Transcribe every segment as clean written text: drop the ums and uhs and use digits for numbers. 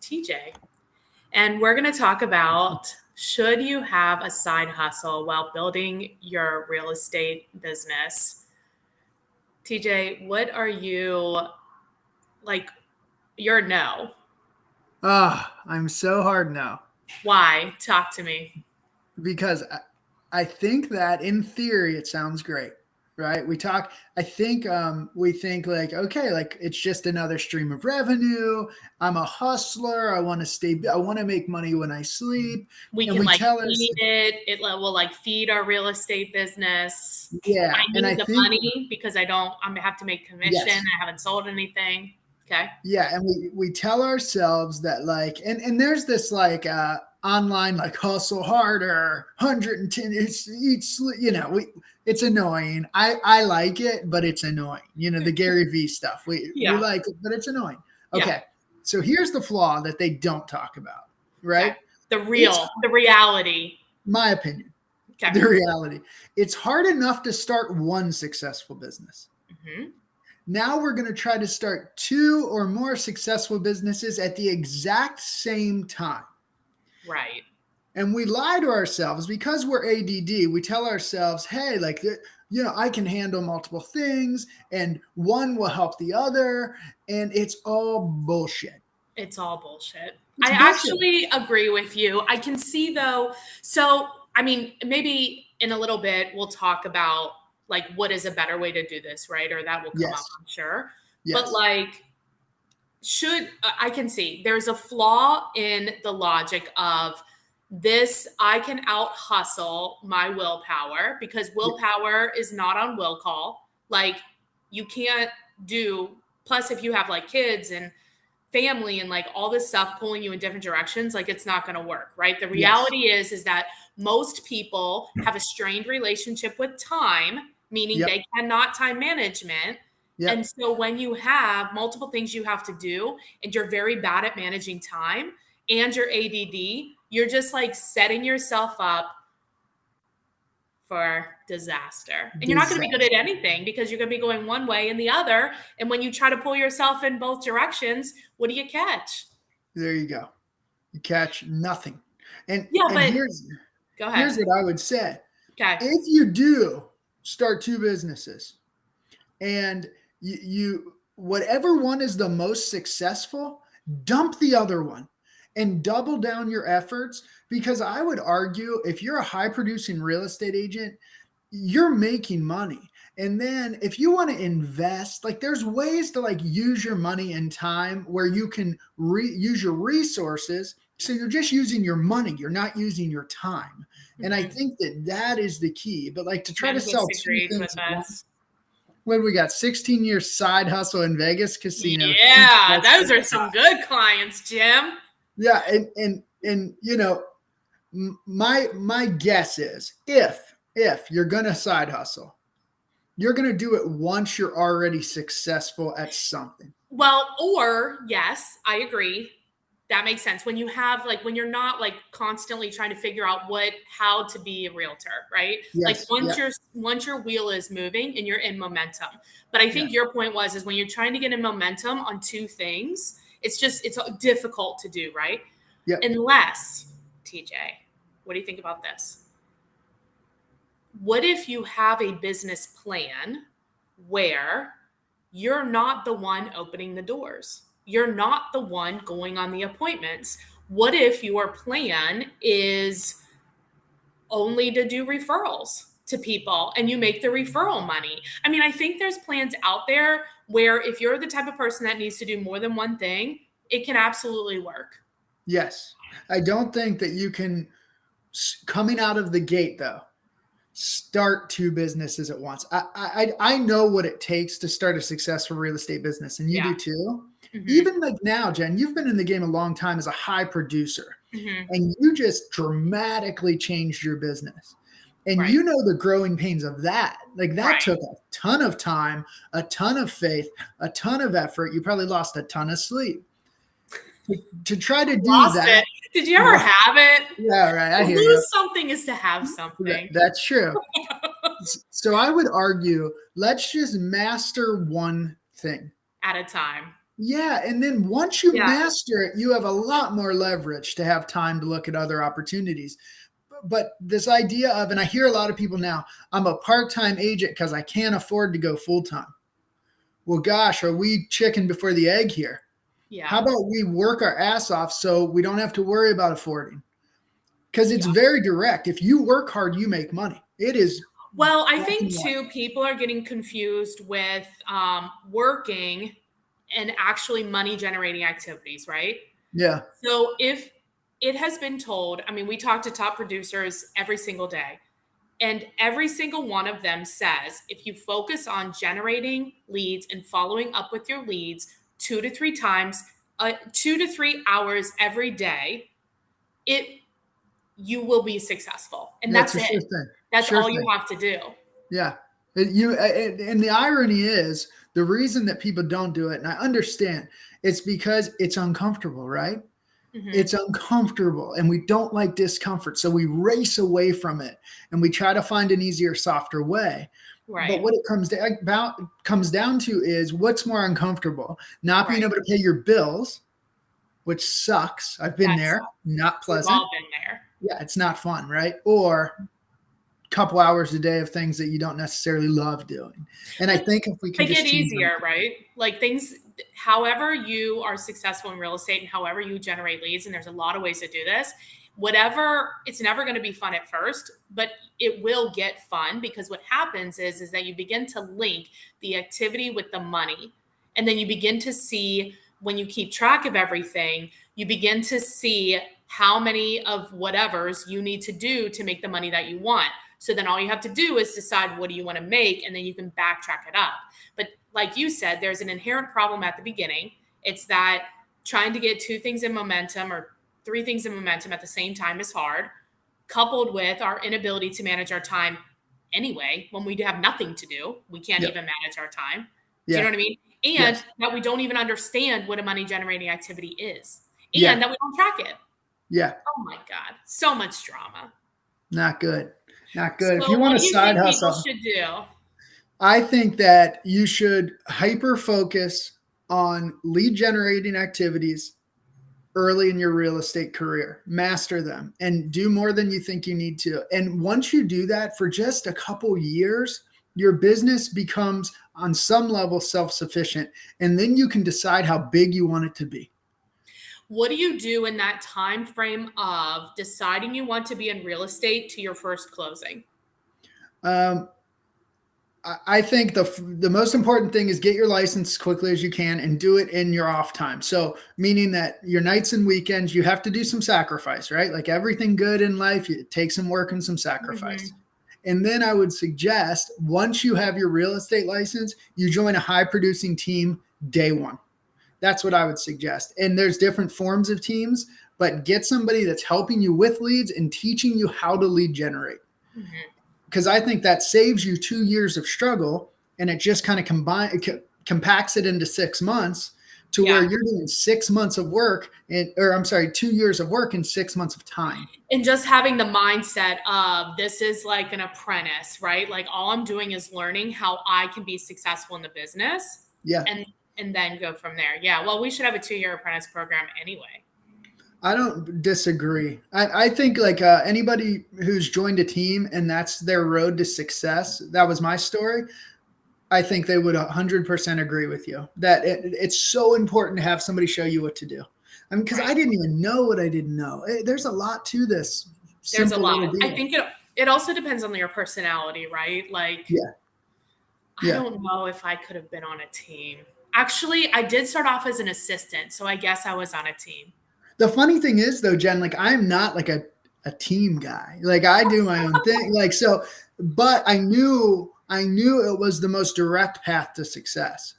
TJ, and we're going to talk about should you have a side hustle while building your real estate business? TJ, what are you like? Your no. I'm so hard now Why? Talk to me. because I think that in theory it sounds great, right? We think like, okay, like it's just another stream of revenue. I'm a hustler. I want to make money when I sleep. We And can we like tell us, feed it. It will like feed our real estate business. yeah. I And I need the think, money because I have to make commission. yes. I haven't sold anything. Okay. Yeah, and we tell ourselves that like and there's this like online like hustle harder 110 it's annoying. I like it, but it's annoying. The Gary V stuff. We Yeah. like it, but it's annoying. Yeah. Okay. So here's the flaw that they don't talk about, right? Okay. It's The reality. my opinion. Okay. The reality. It's hard enough to start one successful business. Mm-hmm. Now we're going to try to start 2 or more successful businesses at the exact same time. Right. And we lie to ourselves because we're ADD. We tell ourselves, hey, like, I can handle multiple things and one will help the other. And it's all bullshit. It's all bullshit. It's I bullshit. actually agree with you. I can see though. So, I mean, maybe in a little bit, we'll talk about like what is a better way to do this, right? Or that will come up, I'm sure. Yes. But like, I can see there's a flaw in the logic of this. I can out hustle my willpower because willpower is not on will call. Like you can't do, plus if you have like kids and family and like all this stuff pulling you in different directions, like it's not going to work, right? The reality is that most people have a strained relationship with time, meaning they cannot time management. Yep. And so when you have multiple things you have to do and you're very bad at managing time and you're ADD, you're just like setting yourself up for disaster. And you're not going to be good at anything because you're going to be going one way and the other. And when you try to pull yourself in both directions, what do you catch? There you go. You catch nothing. And here's what I would say. Okay. If you do start 2 businesses and you whatever one is the most successful, dump the other one and double down your efforts, because I would argue if you're a high producing real estate agent, you're making money. And then if you want to invest, like there's ways to like use your money and time where you can use your resources. So you're just using your money. You're not using your time. Mm-hmm. And I think that is the key. But like to try to sell 2 things. When we got 16 years side hustle in Vegas casino. Yeah, those are some good clients, Jim. Yeah. And my guess is if you're going to side hustle, you're going to do it once you're already successful at something. Well, or yes, I agree. That makes sense. When you have when you're not like constantly trying to figure out how to be a realtor, right? Yes, like once your wheel is moving and you're in momentum. But I think your point is when you're trying to get in momentum on 2 things, it's difficult to do, right? Yeah. Unless, TJ, what do you think about this? What if you have a business plan where you're not the one opening the doors? You're not the one going on the appointments. What if your plan is only to do referrals to people and you make the referral money? I mean, I think there's plans out there where if you're the type of person that needs to do more than one thing, it can absolutely work. Yes. I don't think that you can, coming out of the gate though, start 2 businesses at once. I know what it takes to start a successful real estate business, and you do too. Mm-hmm. Even like now, Jen, you've been in the game a long time as a high producer, and you just dramatically changed your business. And you know the growing pains of that. Like that took a ton of time, a ton of faith, a ton of effort. You probably lost a ton of sleep. To try to do that. Did you ever have it? Yeah, right. I hear lose you. Something is to have something. That's true. So I would argue, let's just master one thing at a time. Yeah, and then once you Yeah. master it, you have a lot more leverage to have time to look at other opportunities. But this idea of, and I hear a lot of people now, I'm a part-time agent because I can't afford to go full-time. Well, gosh, are we chicken before the egg here? How Yeah. about we work our ass off so we don't have to worry about affording? Because it's Yeah. very direct. If you work hard, you make money. It is Well, I black think and white. too, people are getting confused with working and actually money generating activities, right? Yeah, So if it has been told, I mean, we talk to top producers every single day, and every single one of them says if you focus on generating leads and following up with your leads 2 to 3 times, 2 to 3 hours every day, it you will be successful. And that's that's a it. sure thing. That's Sure all you thing. have to do. Yeah. And the irony is the reason that people don't do it, and I understand, it's because it's uncomfortable, right? Hmm. It's uncomfortable and we don't like discomfort. So we race away from it and we try to find an easier, softer way. But Right. what it comes down to is what's more uncomfortable, not being Right. able to pay your bills, which sucks. I've been That's there, not We've pleasant. all been there. Yeah, it's not fun, right? Or a couple hours a day of things that you don't necessarily love doing. And I But think if we can make it just change them. easier, right? Like things, however you are successful in real estate and however you generate leads, and there's a lot of ways to do this. Whatever, it's never going to be fun at first, but it will get fun because what happens is that you begin to link the activity with the money. And then you begin to see when you keep track of everything, you begin to see how many of whatever's you need to do to make the money that you want. So then all you have to do is decide what do you want to make and then you can backtrack it up. But like you said, there's an inherent problem at the beginning. It's that trying to get two things in momentum or three things in momentum at the same time is hard, coupled with our inability to manage our time anyway. When we have nothing to do, we can't Yep. even manage our time. Do you know Yeah. what I mean? And Yes. that we don't even understand what a money generating activity is, Yeah. and that we don't track it. Yeah. Oh my God, so much drama. Not good. Not good. If you So, want what a do you side think people hustle, should do? I think that you should hyper focus on lead generating activities early in your real estate career. Master them and do more than you think you need to. And once you do that for just a couple years, your business becomes on some level self-sufficient and then you can decide how big you want it to be. What do you do in that time frame of deciding you want to be in real estate to your first closing? Um, I think the most important thing is get your license as quickly as you can and do it in your off time. So meaning that your nights and weekends, you have to do some sacrifice, right? Like everything good in life, it takes some work and some sacrifice. Mhm. And then I would suggest once you have your real estate license, you join a high producing team day one. That's what I would suggest. And there's different forms of teams, but get somebody that's helping you with leads and teaching you how to lead generate, Mhm. because I think that saves you 2 years of struggle and it just kind of compacts it into 6 months to where Yeah. you're doing 6 months of work or I'm sorry, 2 years of work in 6 months of time. And just having the mindset of this is like an apprentice, right? Like all I'm doing is learning how I can be successful in the business Yeah. and and then go from there. Yeah. Well, we should have a 2 year apprentice program anyway. I don't disagree. I think like anybody who's joined a team and that's their road to success, that was my story. I think they would 100% agree with you that it's so important to have somebody show you what to do. I mean, because Right. I didn't even know what I didn't know. There's a lot to this There's a simple lot. little I deal. think it also depends on your personality, right? Like Yeah. I Yeah. don't know if I could have been on a team. Actually, I did start off as an assistant, so I guess I was on a team. The funny thing is though, Jen, like I'm not like a team guy. Like I do my own thing. Like so, but I knew it was the most direct path to success.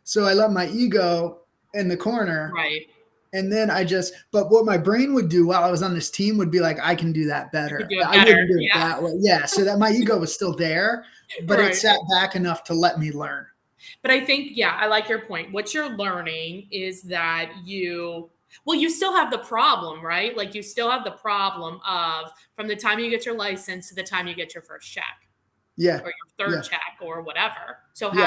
So I let my ego in the corner. Right. And then but what my brain would do while I was on this team would be like, I can do that You could better. do it I better. wouldn't do it Yeah. that way. Yeah. So that my ego was still there, but it Right. sat back enough to let me learn. But I think, yeah, I like your point. What you're learning is that well, you still have the problem, right? Like you still have the problem of from the time you get your license to the time you get your first check Yeah. or your third Yeah. check or whatever. So Yeah.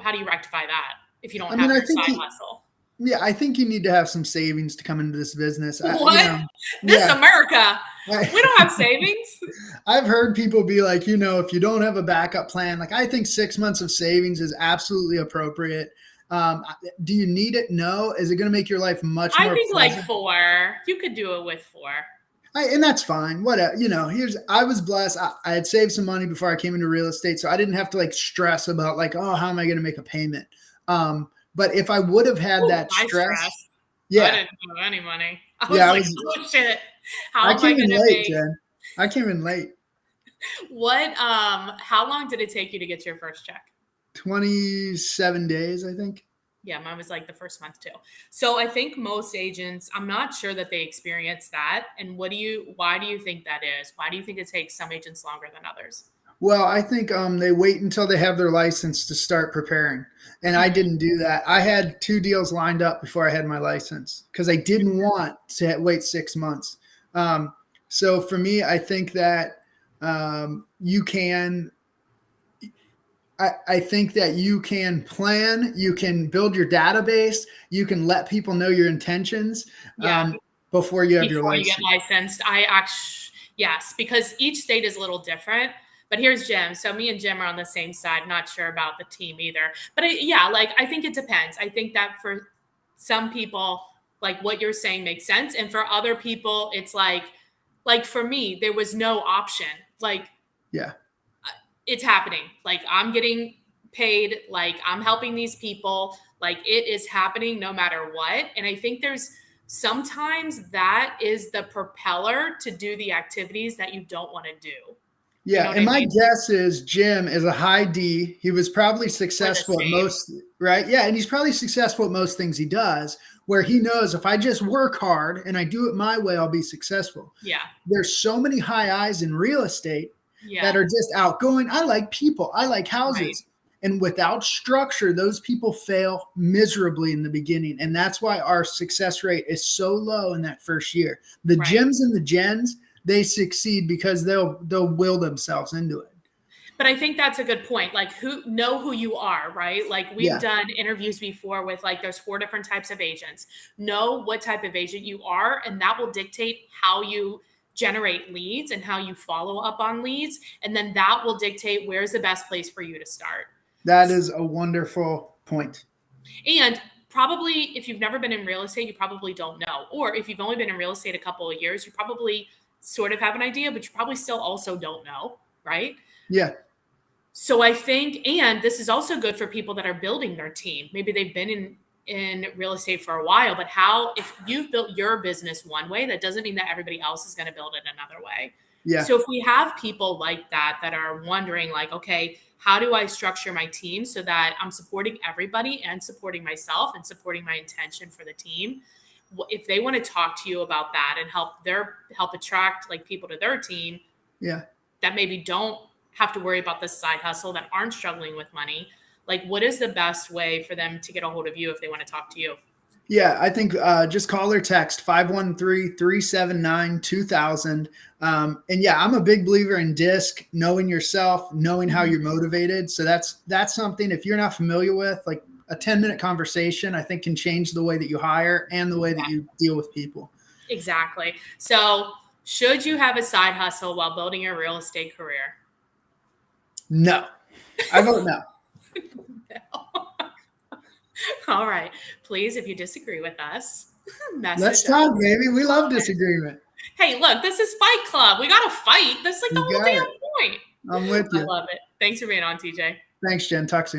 how do you rectify that if you don't I mean, have I your think side hustle? Yeah, I think you need to have some savings to come into this business. What? This Yeah. America. We don't have I, savings. I've heard people be like, if you don't have a backup plan, like I think 6 months of savings is absolutely appropriate. Do you need it? No. Is it going to make your life much I more think like pleasant? 4. You could do it with 4. And that's fine. Whatever. I was blessed. I had saved some money before I came into real estate, so I didn't have to like stress about like, oh, how am I going to make a payment? But if I would have had Ooh, that I stress, stressed. I yeah, didn't have any money. I was yeah, like, oh shit, how I am I came in gonna late, make Jen. I came in late. what how long did it take you to get your first check? 27 days, I think. Yeah, mine was like the first month too. So I think most agents, I'm not sure that they experience that. And why do you think that is? Why do you think it takes some agents longer than others? Well, I think they wait until they have their license to start preparing. And I Mhm. didn't do that. I had 2 deals lined up before I had my license because I didn't want to wait 6 months. So for me, I think that you can. I think that you can plan, you can build your database, you can let people know your intentions Yeah, before you have your before you get license. licensed. Yes, because each state is a little different. But here's Jim. So me and Jim are on the same side. Not sure about the team either. But yeah, like I think it depends. I think that for some people, like what you're saying makes sense, and for other people, it's like for me, there was no option. Like Yeah. it's happening. Like I'm getting paid. Like I'm helping these people. Like it is happening no matter what. And I think there's sometimes that is the propeller to do the activities that you don't want to do. You know Yeah, what and I my mean? guess is Jim is a high D. He was probably We're the successful at same. most, right? Yeah, and he's probably successful at most things he does, where he knows if I just work hard and I do it my way, I'll be successful. Yeah. There's so many high eyes in real estate that Yeah. are just outgoing. I like people, I like Right. houses. And without structure, those people fail miserably in the beginning. And that's why our success rate is so low in that first year. The Right. Jims and the Jens, they succeed because they'll will themselves into it. But I think that's a good point. Like who you are, right? Like we've Yeah. done interviews before with like there's 4 different types of agents. Know what type of agent you are, and that will dictate how you generate leads and how you follow up on leads. And then that will dictate where's the best place for you to start. That is a wonderful point. And probably if you've never been in real estate, you probably don't know. Or if you've only been in real estate a couple of years, you probably sort of have an idea, but you probably still also don't know, right? Yeah. So I think, and this is also good for people that are building their team. Maybe they've been in real estate for a while, but how if you've built your business one way, that doesn't mean that everybody else is going to build it another way. Yeah. So if we have people like that that are wondering like, okay, how do I structure my team so that I'm supporting everybody and supporting myself and supporting my intention for the team? If they want to talk to you about that and help attract like people to their team Yeah. that maybe don't have to worry about this side hustle, that aren't struggling with money, like what is the best way for them to get a hold of you if they want to talk to you? Yeah, I think just call or text 513-379-2000. And yeah, I'm a big believer in DISC, knowing yourself, knowing how you're motivated. So that's something, if you're not familiar with, like a 10-minute conversation, I think can change the way that you hire and the way that you deal with people. Exactly. So should you have a side hustle while building your real estate career? No. I vote no. All right. Please, if you disagree with us, Let's message talk, us. baby. We love disagreement. Hey, look, this is Fight Club. We got to fight. That's like the You whole got damn it. point. I'm with I you. love it. Thanks for being on, TJ. Thanks, Jen. Talk soon.